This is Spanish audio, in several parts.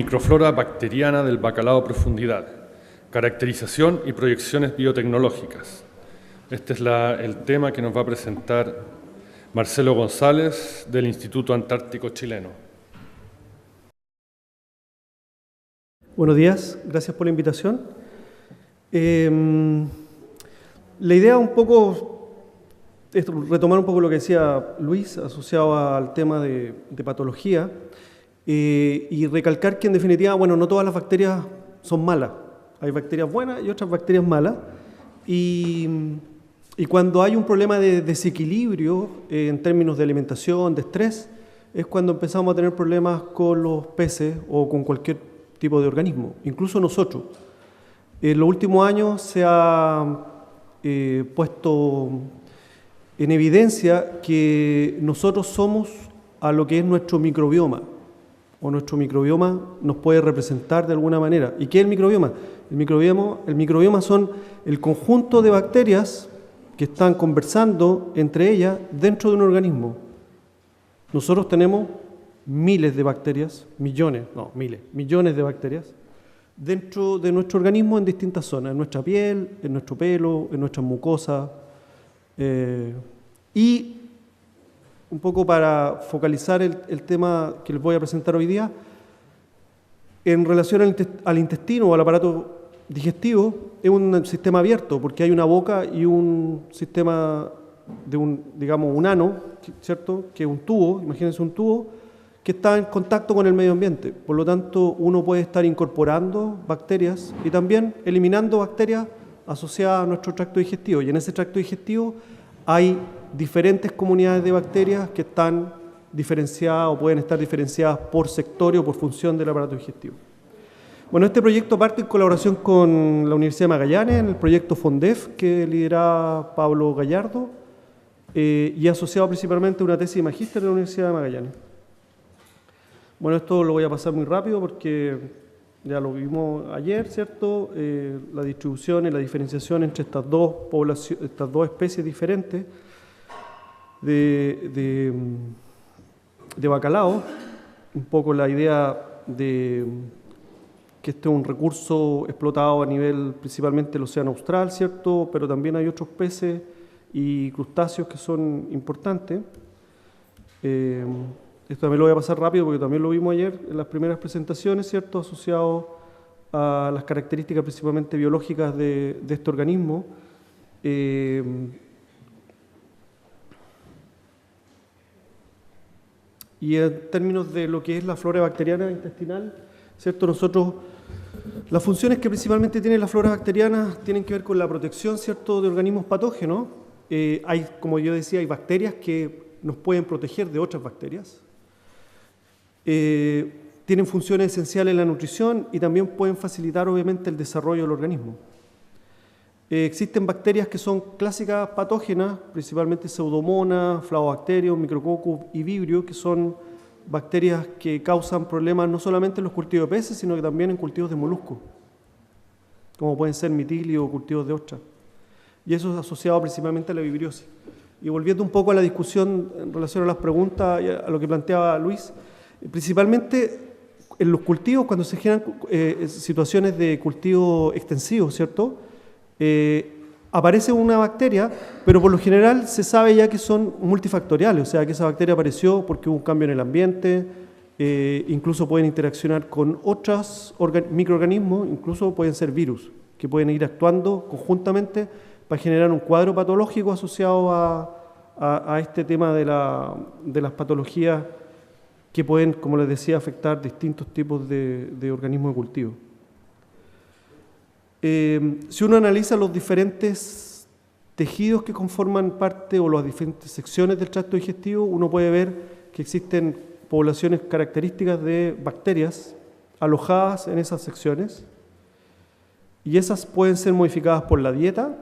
Microflora bacteriana del bacalao a profundidad. Caracterización y proyecciones biotecnológicas. Este es el tema que nos va a presentar Marcelo González del Instituto Antártico Chileno. Buenos días, gracias por la invitación. La idea un poco es retomar un poco lo que decía Luis asociado al tema de patología y recalcar que en definitiva, bueno, no todas las bacterias son malas. Hay bacterias buenas y otras bacterias malas. Y cuando hay un problema de desequilibrio en términos de alimentación, de estrés, es cuando empezamos a tener problemas con los peces o con cualquier tipo de organismo, incluso nosotros. En los últimos años se ha puesto en evidencia que nosotros somos a lo que es nuestro microbioma, o nuestro microbioma nos puede representar de alguna manera. ¿Y qué es el microbioma? El microbioma son el conjunto de bacterias que están conversando entre ellas dentro de un organismo. Nosotros tenemos miles de bacterias, millones de bacterias dentro de nuestro organismo en distintas zonas, en nuestra piel, en nuestro pelo, en nuestras mucosas. Y un poco para focalizar el tema que les voy a presentar hoy día, en relación al intestino o al aparato digestivo, es un sistema abierto porque hay una boca y un sistema de un ano, ¿cierto? Que es un tubo, imagínense un tubo, que está en contacto con el medio ambiente. Por lo tanto, uno puede estar incorporando bacterias y también eliminando bacterias asociadas a nuestro tracto digestivo. Y en ese tracto digestivo hay diferentes comunidades de bacterias que están diferenciadas o pueden estar diferenciadas por sector o por función del aparato digestivo. Bueno, este proyecto parte en colaboración con la Universidad de Magallanes, en el proyecto FONDEF, que lidera Pablo Gallardo, y asociado principalmente a una tesis de magíster de la Universidad de Magallanes. Bueno, esto lo voy a pasar muy rápido porque ya lo vimos ayer, ¿cierto? La distribución y la diferenciación entre estas dos especies diferentes de bacalao. Un poco la idea de que este es un recurso explotado a nivel principalmente del océano austral, ¿cierto? Pero también hay otros peces y crustáceos que son importantes. Esto también lo voy a pasar rápido porque también lo vimos ayer en las primeras presentaciones, ¿cierto? Asociado a las características principalmente biológicas de este organismo. Y en términos de lo que es la flora bacteriana intestinal, ¿cierto? Las funciones que principalmente tiene la flora bacteriana tienen que ver con la protección, ¿cierto?, de organismos patógenos. Como yo decía, hay bacterias que nos pueden proteger de otras bacterias. Tienen funciones esenciales en la nutrición y también pueden facilitar obviamente el desarrollo del organismo. Existen bacterias que son clásicas patógenas, principalmente Pseudomonas, Flavobacterium, Micrococcus y Vibrio, que son bacterias que causan problemas no solamente en los cultivos de peces, sino que también en cultivos de moluscos, como pueden ser mitilio o cultivos de ostras. Y eso es asociado principalmente a la vibriosis. Y volviendo un poco a la discusión en relación a las preguntas y a lo que planteaba Luis, principalmente en los cultivos, cuando se generan situaciones de cultivo extensivo, ¿cierto? Aparece una bacteria, pero por lo general se sabe ya que son multifactoriales, o sea que esa bacteria apareció porque hubo un cambio en el ambiente, incluso pueden interaccionar con otros microorganismos, incluso pueden ser virus, que pueden ir actuando conjuntamente para generar un cuadro patológico asociado a este tema de las patologías que pueden, como les decía, afectar distintos tipos de organismos de cultivo. Si uno analiza los diferentes tejidos que conforman parte o las diferentes secciones del tracto digestivo, uno puede ver que existen poblaciones características de bacterias alojadas en esas secciones y esas pueden ser modificadas por la dieta.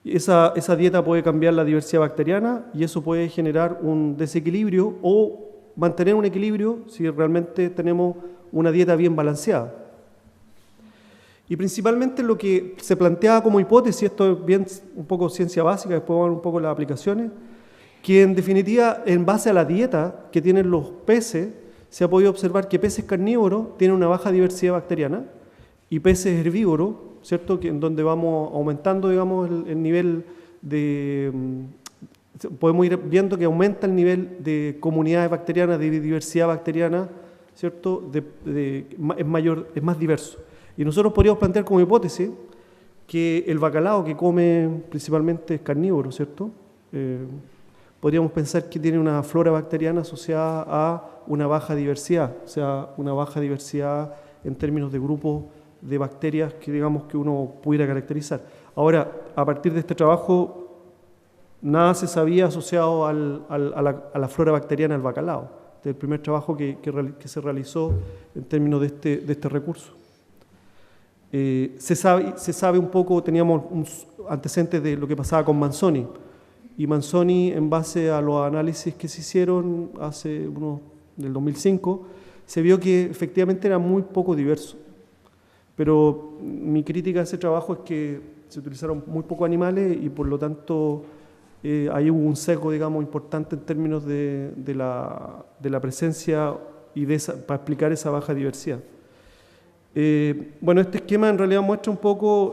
Esa dieta puede cambiar la diversidad bacteriana y eso puede generar un desequilibrio o mantener un equilibrio si realmente tenemos una dieta bien balanceada. Y principalmente lo que se planteaba como hipótesis, esto es bien un poco ciencia básica, después vamos a ver un poco las aplicaciones, que en definitiva, en base a la dieta que tienen los peces, se ha podido observar que peces carnívoros tienen una baja diversidad bacteriana y peces herbívoros, ¿cierto? Que en donde vamos aumentando, digamos, el nivel de... podemos ir viendo que aumenta el nivel de comunidades bacterianas, de diversidad bacteriana, ¿cierto? Es más diverso. Y nosotros podríamos plantear como hipótesis que el bacalao que come principalmente es carnívoro, ¿cierto? Podríamos pensar que tiene una flora bacteriana asociada a una baja diversidad, o sea, una baja diversidad en términos de grupos de bacterias que digamos que uno pudiera caracterizar. Ahora, a partir de este trabajo, nada se sabía asociado a la flora bacteriana del bacalao. Este es el primer trabajo que se realizó en términos de este recurso. Se sabe un poco, teníamos antecedentes de lo que pasaba con Manzoni, y Manzoni, en base a los análisis que se hicieron del 2005, se vio que efectivamente era muy poco diverso. Pero mi crítica a ese trabajo es que se utilizaron muy pocos animales y por lo tanto ahí hubo un sesgo, digamos, importante en términos de la presencia y para explicar esa baja diversidad. Bueno, este esquema en realidad muestra un poco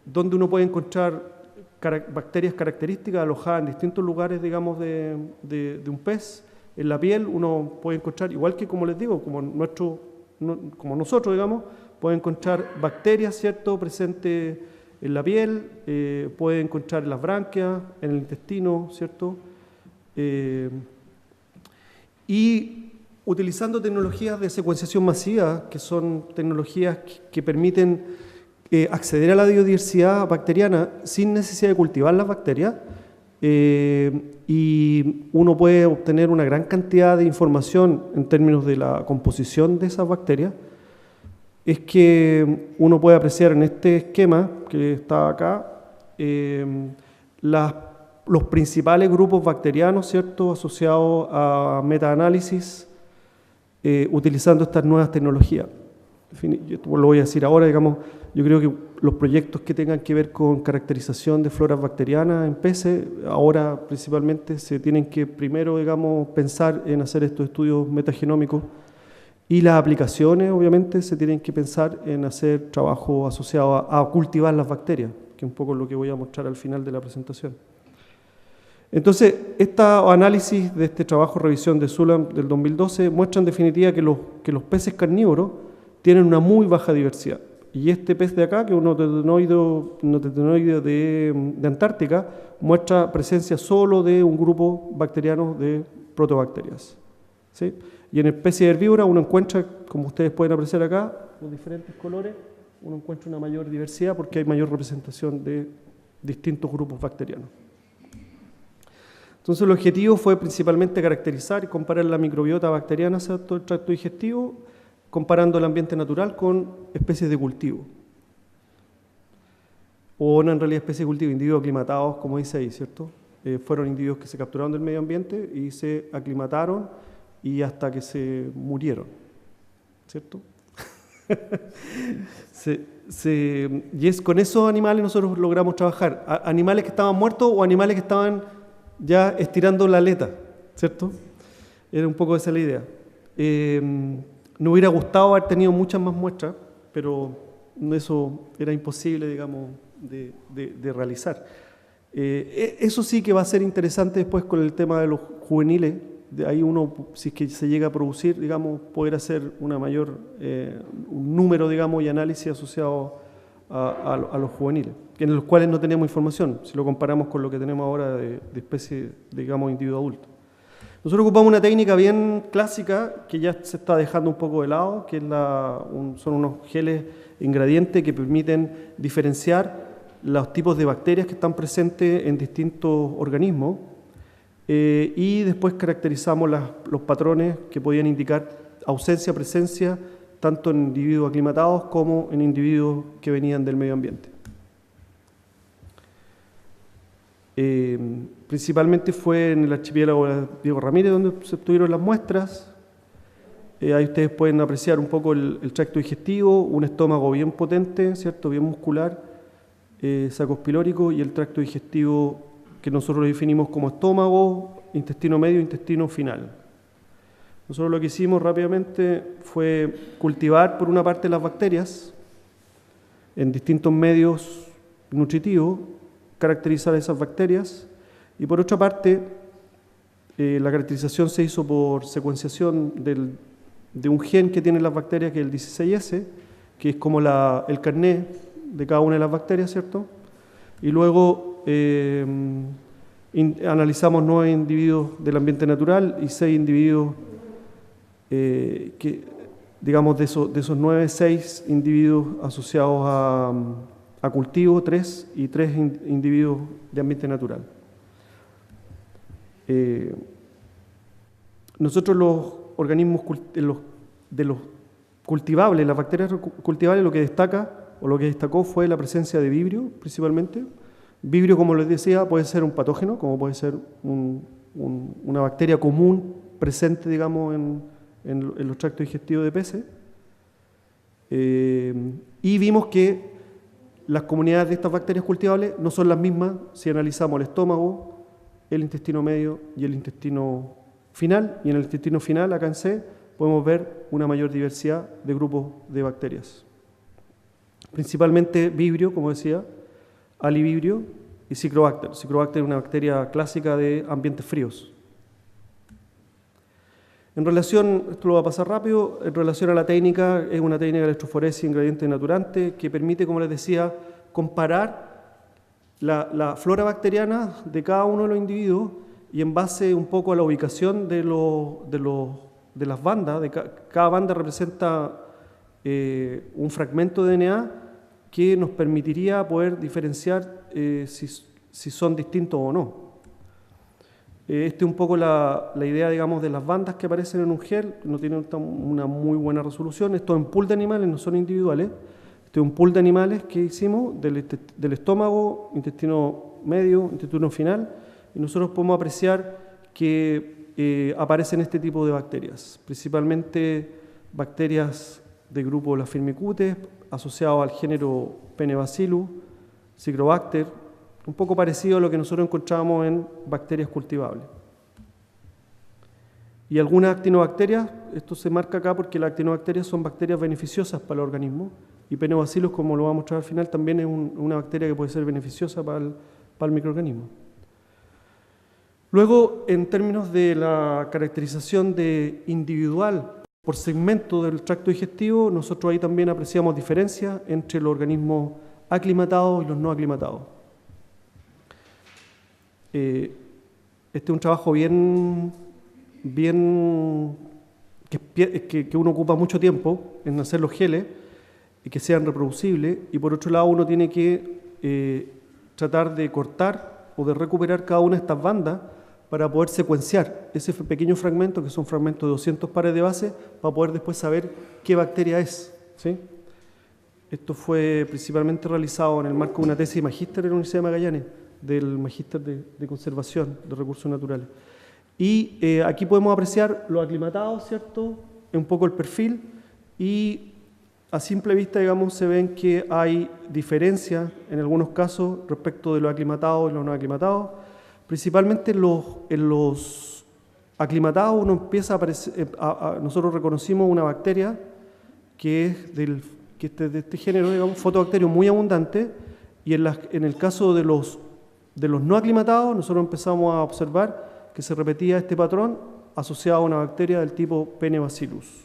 dónde uno puede encontrar bacterias características alojadas en distintos lugares, digamos, de un pez. En la piel uno puede encontrar, igual que como les digo, como nosotros, digamos, puede encontrar bacterias, ¿cierto?, presentes en la piel, puede encontrar en las branquias, en el intestino, ¿cierto? Y utilizando tecnologías de secuenciación masiva, que son tecnologías que permiten acceder a la biodiversidad bacteriana sin necesidad de cultivar las bacterias, y uno puede obtener una gran cantidad de información en términos de la composición de esas bacterias, es que uno puede apreciar en este esquema que está acá los principales grupos bacterianos, ¿cierto?, asociados a metaanálisis utilizando estas nuevas tecnologías. Yo lo voy a decir ahora, digamos, yo creo que los proyectos que tengan que ver con caracterización de floras bacterianas en peces, ahora principalmente se tienen que primero, digamos, pensar en hacer estos estudios metagenómicos, y las aplicaciones, obviamente, se tienen que pensar en hacer trabajo asociado a cultivar las bacterias, que es un poco lo que voy a mostrar al final de la presentación. Entonces, este análisis de este trabajo, revisión de Sulam del 2012, muestra en definitiva que los peces carnívoros tienen una muy baja diversidad. Y este pez de acá, que es un nototennoide de Antártica, muestra presencia solo de un grupo bacteriano de protobacterias, ¿sí? Y en especies herbívoras uno encuentra, como ustedes pueden apreciar acá, los diferentes colores, uno encuentra una mayor diversidad porque hay mayor representación de distintos grupos bacterianos. Entonces el objetivo fue principalmente caracterizar y comparar la microbiota bacteriana hacia todo el tracto digestivo, comparando el ambiente natural con especies de cultivo. O no, en realidad especies de cultivo, individuos aclimatados, como dice ahí, ¿cierto? Fueron individuos que se capturaron del medio ambiente y se aclimataron y hasta que se murieron, ¿cierto? Y es con esos animales nosotros logramos trabajar. Animales que estaban muertos o animales que estaban ya estirando la aleta, ¿cierto? Era un poco esa la idea. Nos hubiera gustado haber tenido muchas más muestras, pero eso era imposible, digamos, de realizar. Eso sí que va a ser interesante después con el tema de los juveniles. De ahí uno, si es que se llega a producir, digamos, poder hacer un número, digamos, y análisis asociado a los juveniles, en los cuales no teníamos información, si lo comparamos con lo que tenemos ahora de especie, digamos, individuo adulto. Nosotros ocupamos una técnica bien clásica que ya se está dejando un poco de lado, que es son unos geles ingredientes que permiten diferenciar los tipos de bacterias que están presentes en distintos organismos, y después caracterizamos los patrones que podían indicar ausencia, presencia, tanto en individuos aclimatados como en individuos que venían del medio ambiente. Principalmente fue en el archipiélago de Diego Ramírez donde se obtuvieron las muestras. Ahí ustedes pueden apreciar un poco el tracto digestivo, un estómago bien potente, ¿cierto?, bien muscular, sacos pilóricos, y el tracto digestivo que nosotros definimos como estómago, intestino medio, intestino final. Nosotros lo que hicimos rápidamente fue cultivar, por una parte, las bacterias en distintos medios nutritivos, caracterizar esas bacterias, y por otra parte, la caracterización se hizo por secuenciación de un gen que tienen las bacterias, que es el 16S, que es como el carné de cada una de las bacterias, ¿cierto? Y luego analizamos 9 individuos del ambiente natural y 6 individuos digamos, de esos 9, 6 individuos asociados a cultivo, 3 y 3 individuos de ambiente natural. Nosotros los organismos de los cultivables, las bacterias cultivables, lo que destaca o lo que destacó fue la presencia de vibrio, principalmente. Vibrio, como les decía, puede ser un patógeno, como puede ser una bacteria común presente, digamos, en los tractos digestivos de peces. Y vimos que las comunidades de estas bacterias cultivables no son las mismas si analizamos el estómago, el intestino medio y el intestino final. Y en el intestino final, acá en C, podemos ver una mayor diversidad de grupos de bacterias. Principalmente vibrio, como decía, alivibrio y Cikrobacter. Cikrobacter es una bacteria clásica de ambientes fríos. En relación, esto lo va a pasar rápido, en relación a la técnica, es una técnica de electroforesis ingrediente naturante que permite, como les decía, comparar la flora bacteriana de cada uno de los individuos y en base un poco a la ubicación de las bandas, cada banda representa un fragmento de DNA que nos permitiría poder diferenciar si son distintos o no. Esta es un poco la idea, digamos, de las bandas que aparecen en un gel, no tienen una muy buena resolución. Esto en pool de animales, no son individuales. Este es un pool de animales que hicimos del estómago, intestino medio, intestino final, y nosotros podemos apreciar que aparecen este tipo de bacterias, principalmente bacterias del grupo las Firmicutes, asociados al género Penebacillus, Cikrobacter, un poco parecido a lo que nosotros encontramos en bacterias cultivables. Y algunas actinobacterias, esto se marca acá porque las actinobacterias son bacterias beneficiosas para el organismo, y Penebacillus, como lo vamos a mostrar al final, también es una bacteria que puede ser beneficiosa para el microorganismo. Luego, en términos de la caracterización de individual por segmento del tracto digestivo, nosotros ahí también apreciamos diferencias entre los organismos aclimatados y los no aclimatados. Este es un trabajo bien que uno ocupa mucho tiempo en hacer los geles y que sean reproducibles, y por otro lado uno tiene que tratar de cortar o de recuperar cada una de estas bandas para poder secuenciar ese pequeño fragmento, que son fragmentos de 200 pares de base, para poder después saber qué bacteria es, ¿sí? Esto fue principalmente realizado en el marco de una tesis de magíster en la Universidad de Magallanes, del magíster de conservación de recursos naturales. Y aquí podemos apreciar los aclimatados, ¿cierto? Un poco el perfil, y a simple vista, digamos, se ven que hay diferencias en algunos casos respecto de los aclimatados y los no aclimatados. Principalmente en los aclimatados uno empieza a aparecer, nosotros reconocimos una bacteria que es de este género, digamos, fotobacterio muy abundante, y en el caso de los no aclimatados nosotros empezamos a observar que se repetía este patrón asociado a una bacteria del tipo Penebacillus.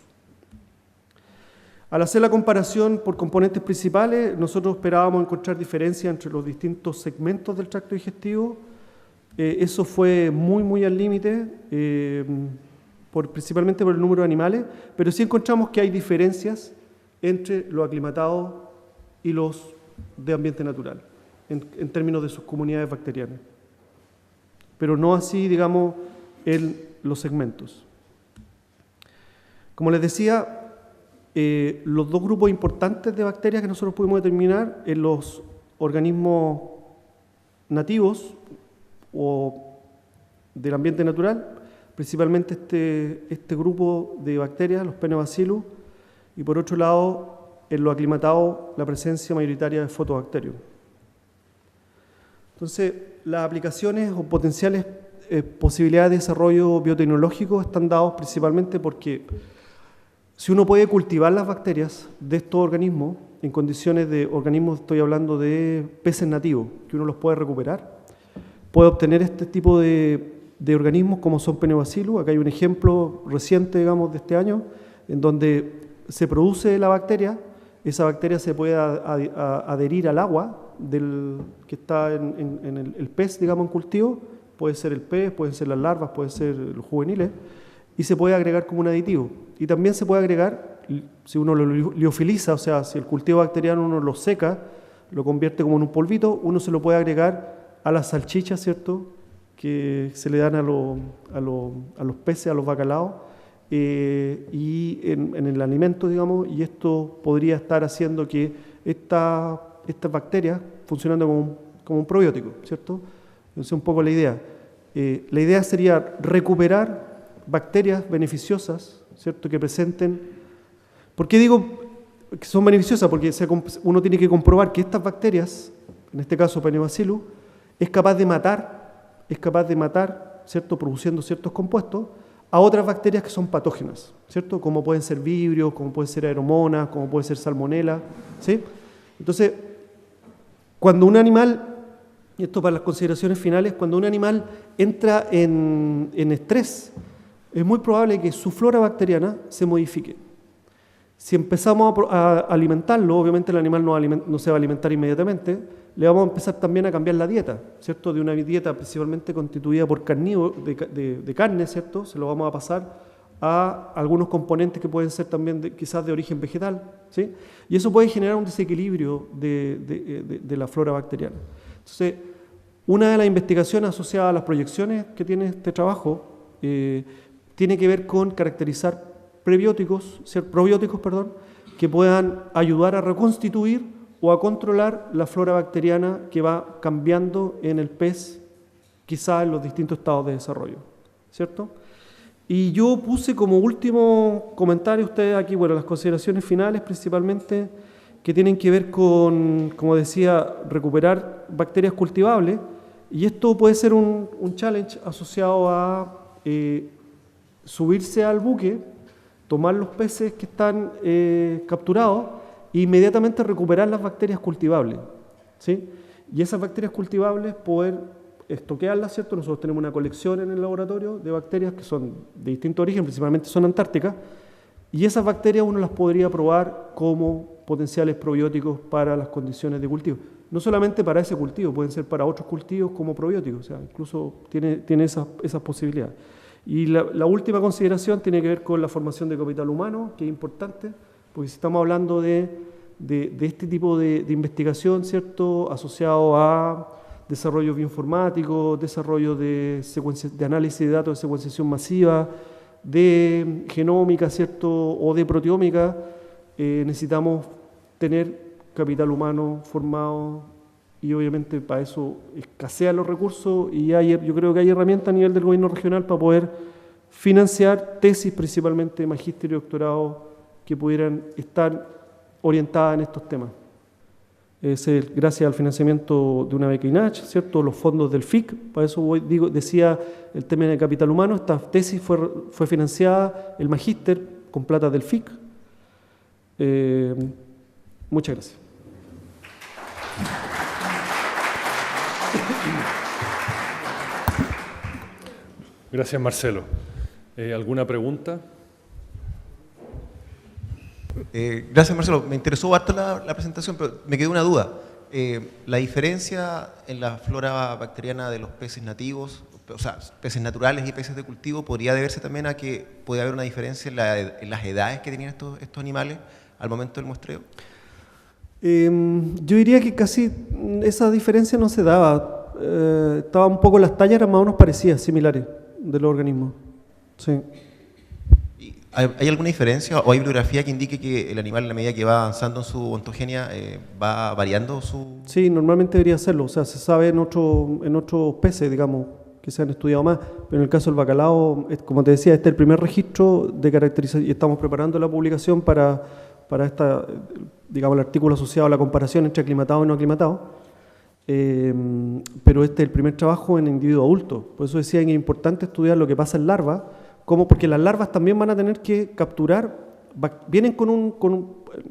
Al hacer la comparación por componentes principales, nosotros esperábamos encontrar diferencias entre los distintos segmentos del tracto digestivo. Eso fue muy al límite, principalmente por el número de animales, pero sí encontramos que hay diferencias entre los aclimatados y los de ambiente natural, en términos de sus comunidades bacterianas. Pero no así, digamos, en los segmentos. Como les decía, los dos grupos importantes de bacterias que nosotros pudimos determinar en los organismos nativos o del ambiente natural, principalmente este grupo de bacterias, los Penebacillus, y por otro lado, en lo aclimatado, la presencia mayoritaria de fotobacterios. Entonces, las aplicaciones o potenciales posibilidades de desarrollo biotecnológico están dados principalmente porque si uno puede cultivar las bacterias de estos organismos, en condiciones de organismos, estoy hablando de peces nativos, que uno los puede recuperar, puede obtener este tipo de organismos como son Penobacillus. Acá hay un ejemplo reciente, digamos, de este año, en donde se produce la bacteria, esa bacteria se puede adherir al agua que está en el pez, digamos, en cultivo, puede ser el pez, pueden ser las larvas, pueden ser los juveniles, y se puede agregar como un aditivo. Y también se puede agregar, si uno lo liofiliza, o sea, si el cultivo bacteriano uno lo seca, lo convierte como en un polvito, uno se lo puede agregar a las salchichas, ¿cierto?, que se le dan a los peces, a los bacalaos, y en el alimento, digamos, y esto podría estar haciendo que estas bacterias funcionando como un probiótico, ¿cierto? Entonces, un poco la idea. La idea sería recuperar bacterias beneficiosas, ¿cierto?, que presenten. ¿Por qué digo que son beneficiosas? Porque uno tiene que comprobar que estas bacterias, en este caso Penobacillus, es capaz de matar, ¿cierto?, produciendo ciertos compuestos, a otras bacterias que son patógenas, ¿cierto?, como pueden ser vibrios, como pueden ser aeromonas, como puede ser salmonela, ¿sí? Entonces, cuando un animal, y esto para las consideraciones finales, cuando un animal entra en estrés, es muy probable que su flora bacteriana se modifique. Si empezamos a alimentarlo, obviamente el animal no se va a alimentar inmediatamente, le vamos a empezar también a cambiar la dieta, ¿cierto? De una dieta principalmente constituida por de carne, ¿cierto? Se lo vamos a pasar a algunos componentes que pueden ser también quizás de origen vegetal, ¿sí? Y eso puede generar un desequilibrio de la flora bacteriana. Entonces, una de las investigaciones asociadas a las proyecciones que tiene este trabajo tiene que ver con caracterizar probióticos, que puedan ayudar a reconstituir o a controlar la flora bacteriana que va cambiando en el pez, quizá en los distintos estados de desarrollo, ¿cierto? Y yo puse como último comentario a ustedes aquí, bueno, las consideraciones finales principalmente, que tienen que ver con, como decía, recuperar bacterias cultivables, y esto puede ser un challenge asociado a subirse al buque, tomar los peces que están capturados e inmediatamente recuperar las bacterias cultivables, ¿sí? Y esas bacterias cultivables poder estoquearlas, ¿cierto? Nosotros tenemos una colección en el laboratorio de bacterias que son de distinto origen, principalmente son antárticas, y esas bacterias uno las podría probar como potenciales probióticos para las condiciones de cultivo. No solamente para ese cultivo, pueden ser para otros cultivos como probióticos, o sea, incluso tiene esas posibilidades. Y la última consideración tiene que ver con la formación de capital humano, que es importante, porque si estamos hablando de este tipo de investigación, ¿cierto?, asociado a desarrollo bioinformático, desarrollo de análisis de datos de secuenciación masiva, de genómica, ¿cierto?, o de proteómica, necesitamos tener capital humano formado, y obviamente para eso escasean los recursos, y yo creo que hay herramientas a nivel del gobierno regional para poder financiar tesis, principalmente de magíster y doctorado, que pudieran estar orientadas en estos temas. Gracias al financiamiento de una beca INACH, ¿cierto?, los fondos del FIC, para eso decía el tema de capital humano. Esta tesis fue financiada, el magíster, con plata del FIC. Muchas gracias. Gracias, Marcelo. ¿Alguna pregunta? Gracias, Marcelo. Me interesó harto la presentación, pero me quedó una duda. La diferencia en la flora bacteriana de los peces nativos, o sea, peces naturales y peces de cultivo, ¿podría deberse también a que puede haber una diferencia en las edades que tenían estos animales al momento del muestreo? Yo diría que casi esa diferencia no se daba. Estaba un poco, las tallas eran más o menos parecidas, similares de los organismos. Sí. ¿Hay alguna diferencia o hay bibliografía que indique que el animal, a la medida que va avanzando en su ontogenia, va variando su...? Sí, normalmente debería hacerlo. O sea, se sabe en otros peces, digamos, que se han estudiado más, pero en el caso del bacalao, como te decía, este es el primer registro de caracterización y estamos preparando la publicación para esta, digamos, el artículo asociado a la comparación entre aclimatado y no aclimatado. pero este es el primer trabajo en individuo adulto. Por eso decía que es importante estudiar lo que pasa en larvas, porque las larvas también van a tener que capturar, vienen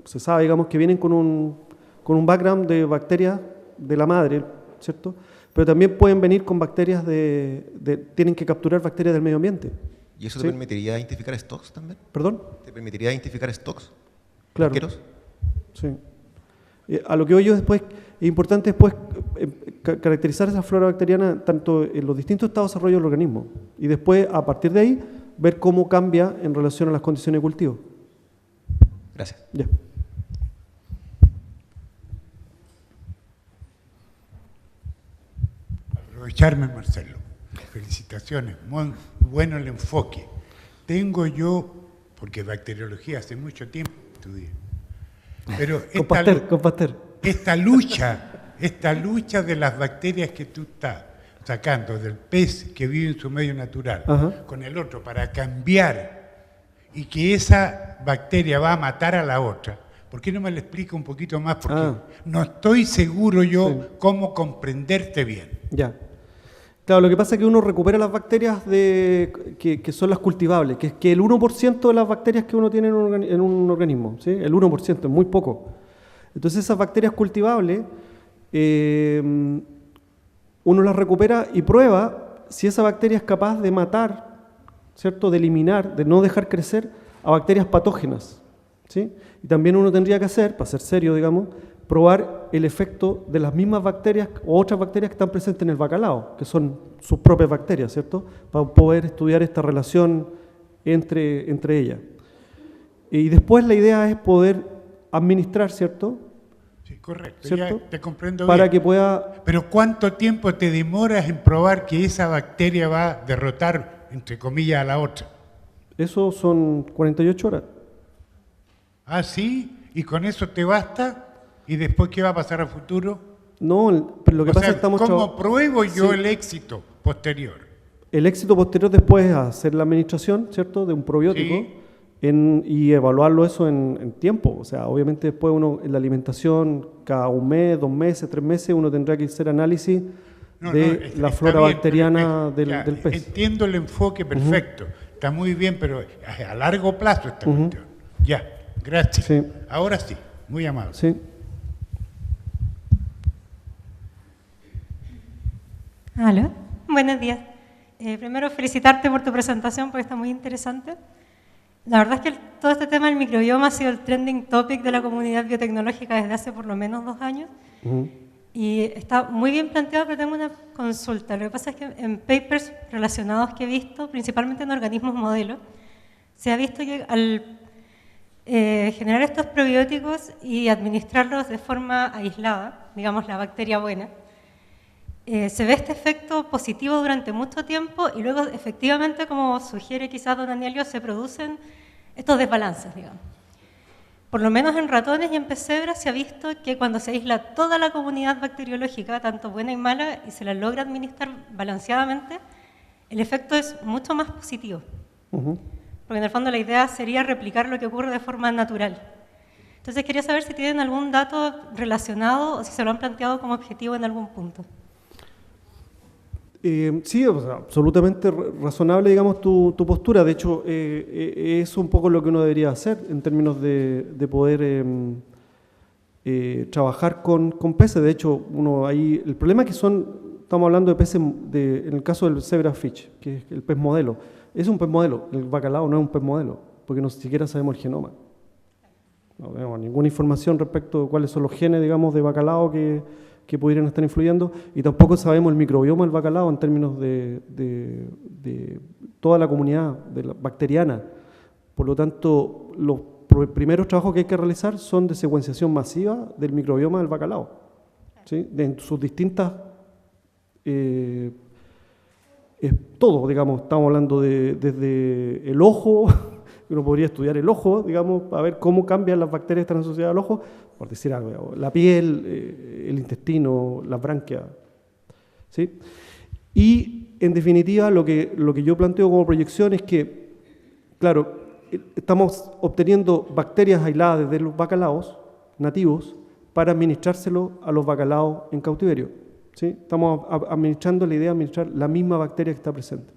se sabe, digamos, que vienen con un background de bacterias de la madre, ¿cierto? Pero también pueden venir con bacterias tienen que capturar bacterias del medio ambiente. ¿Y eso ¿Sí? te permitiría identificar stocks también? ¿Perdón? ¿Te permitiría identificar stocks? Claro. ¿Arqueros? Sí. A lo que voy yo después, es importante después caracterizar esa flora bacteriana tanto en los distintos estados de desarrollo del organismo y después, a partir de ahí, ver cómo cambia en relación a las condiciones de cultivo. Gracias. Ya. Aprovecharme, Marcelo. Felicitaciones, muy bueno el enfoque. Tengo yo, porque bacteriología hace mucho tiempo estudié, pero Con Pasteur. esta lucha de las bacterias que tú estás sacando del pez que vive en su medio natural, Ajá, con el otro para cambiar y que esa bacteria va a matar a la otra. ¿Por qué no me lo explica un poquito más? Porque no estoy seguro yo cómo comprenderte bien. ya. Claro, lo que pasa es que uno recupera las bacterias que son las cultivables, que es que el 1% de las bacterias que uno tiene en un organismo, ¿sí? El 1%, es muy poco. Entonces esas bacterias cultivables, uno las recupera y prueba si esa bacteria es capaz de matar, ¿cierto? De eliminar, de no dejar crecer a bacterias patógenas, ¿sí? Y también uno tendría que hacer, para ser serio, digamos, probar el efecto de las mismas bacterias o otras bacterias que están presentes en el bacalao, que son sus propias bacterias, ¿cierto? Para poder estudiar esta relación entre ellas. Y después la idea es poder administrar, ¿cierto? Sí, correcto, ¿Cierto? ya te comprendo Para bien. que pueda... Pero ¿cuánto tiempo te demoras en probar que esa bacteria va a derrotar, entre comillas, a la otra? Eso son 48 horas. ¿Ah, sí? ¿Y con eso te basta? ¿Y después qué va a pasar a futuro? No, pero lo que O pasa sea, es que estamos... ¿cómo pruebo yo Sí. el éxito posterior? El éxito posterior después es hacer la administración, ¿cierto?, de un probiótico Sí. y evaluarlo eso en tiempo. O sea, obviamente después uno en la alimentación, cada un mes, 2 meses, 3 meses, uno tendrá que hacer análisis de la está flora bien, bacteriana pero del pez. Entiendo el enfoque perfecto, está muy bien, pero a largo plazo esta cuestión. Ya, gracias. Sí. Ahora sí, muy amable. Sí. Aló, buenos días. Primero felicitarte por tu presentación porque está muy interesante. La verdad es que todo este tema del microbioma ha sido el trending topic de la comunidad biotecnológica desde hace por lo menos 2 años. Y está muy bien planteado, pero tengo una consulta. Lo que pasa es que en papers relacionados que he visto, principalmente en organismos modelo, se ha visto que al generar estos probióticos y administrarlos de forma aislada, digamos la bacteria buena, se ve este efecto positivo durante mucho tiempo y luego efectivamente, como sugiere quizás don Danielio, se producen estos desbalances, digamos. Por lo menos en ratones y en pesebras se ha visto que cuando se aísla toda la comunidad bacteriológica, tanto buena y mala, y se la logra administrar balanceadamente, el efecto es mucho más positivo. Porque en el fondo la idea sería replicar lo que ocurre de forma natural. Entonces quería saber si tienen algún dato relacionado o si se lo han planteado como objetivo en algún punto. Sí, o sea, absolutamente razonable, digamos, tu postura. De hecho, es un poco lo que uno debería hacer en términos de poder trabajar con peces. De hecho, el problema es que estamos hablando de peces, en el caso del zebrafish, que es el pez modelo. Es un pez modelo, el bacalao no es un pez modelo, porque no siquiera sabemos el genoma. No tenemos ninguna información respecto de cuáles son los genes, digamos, de bacalao que pudieran estar influyendo, y tampoco sabemos el microbioma del bacalao en términos de toda la comunidad bacteriana. Por lo tanto, los primeros trabajos que hay que realizar son de secuenciación masiva del microbioma del bacalao, ¿sí? En sus distintas... todo, digamos, estamos hablando desde el ojo, uno podría estudiar el ojo, digamos, para ver cómo cambian las bacterias que están asociadas al ojo, por decir algo, la piel, el intestino, las branquias, ¿sí? Y, en definitiva, lo que yo planteo como proyección es que, claro, estamos obteniendo bacterias aisladas de los bacalaos nativos para administrárselo a los bacalaos en cautiverio. ¿sí? Estamos administrando la idea de administrar la misma bacteria que está presente.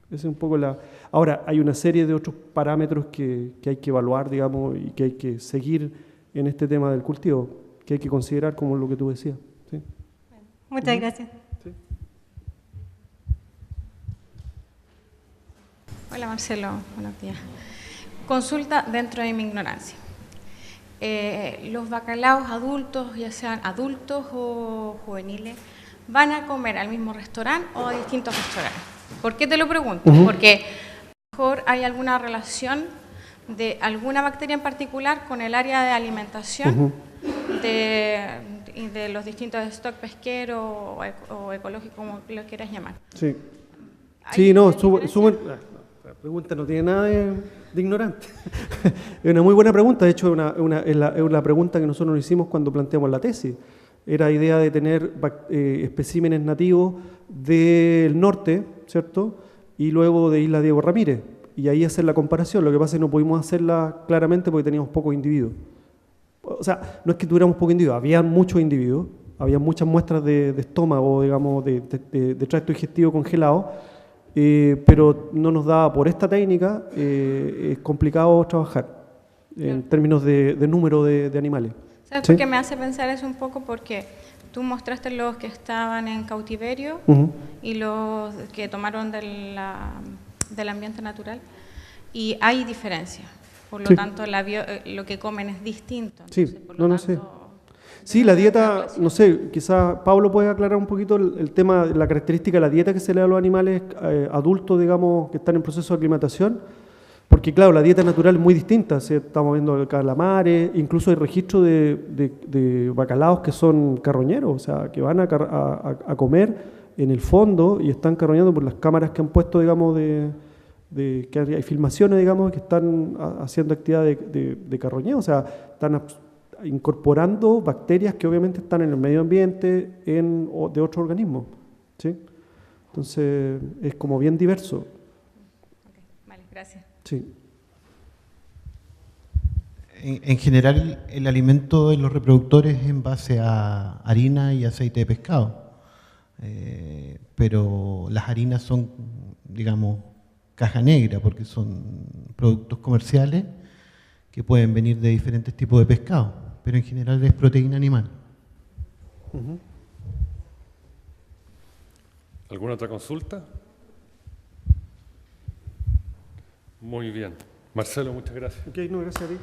Esa es un poco la... Ahora, hay una serie de otros parámetros que hay que evaluar, digamos, y que hay que seguir en este tema del cultivo, que hay que considerar como lo que tú decías. ¿Sí? Muchas gracias. Sí. Hola Marcelo, buenos días. Consulta dentro de mi ignorancia. Los bacalaos adultos, ya sean adultos o juveniles, ¿van a comer al mismo restaurante o a distintos restaurantes? ¿Por qué te lo pregunto? Porque a lo mejor hay alguna relación de alguna bacteria en particular con el área de alimentación de los distintos stocks pesqueros o ecológicos, como lo quieras llamar. Sí, sí, no, la pregunta no tiene nada de ignorante. Es una muy buena pregunta, de hecho es la pregunta que nosotros nos hicimos cuando planteamos la tesis. Era idea de tener especímenes nativos del norte, ¿cierto? Y luego de Isla Diego Ramírez, y ahí hacer la comparación. Lo que pasa es que no pudimos hacerla claramente porque teníamos pocos individuos. O sea, no es que tuviéramos pocos individuos, había muchos individuos, había muchas muestras de estómago, digamos, de tracto digestivo congelado, pero no nos daba, por esta técnica, es complicado trabajar en términos de número de animales. ¿Sabes por qué me hace pensar eso un poco? Porque tú mostraste los que estaban en cautiverio y los que tomaron del ambiente natural, y hay diferencia. Por lo tanto, lo que comen es distinto. Entonces, sí, no sé. Sí, la dieta, no sé, quizás Pablo puede aclarar un poquito el tema, la característica de la dieta que se le da a los animales adultos, digamos, que están en proceso de aclimatación. Porque, claro, la dieta natural es muy distinta. Estamos viendo calamares, incluso hay registro de bacalaos que son carroñeros, o sea, que van a comer en el fondo y están carroñando por las cámaras que han puesto, digamos, que hay filmaciones, digamos, que están haciendo actividad de carroñeo, o sea, están incorporando bacterias que obviamente están en el medio ambiente de otros organismos, ¿sí? Entonces, es como bien diverso. Okay, vale, gracias. Sí. En general, el alimento de los reproductores es en base a harina y aceite de pescado, pero las harinas son, digamos, caja negra, porque son productos comerciales que pueden venir de diferentes tipos de pescado, pero en general es proteína animal. ¿Alguna otra consulta? Muy bien. Marcelo, muchas gracias. Ok, no, gracias a ti.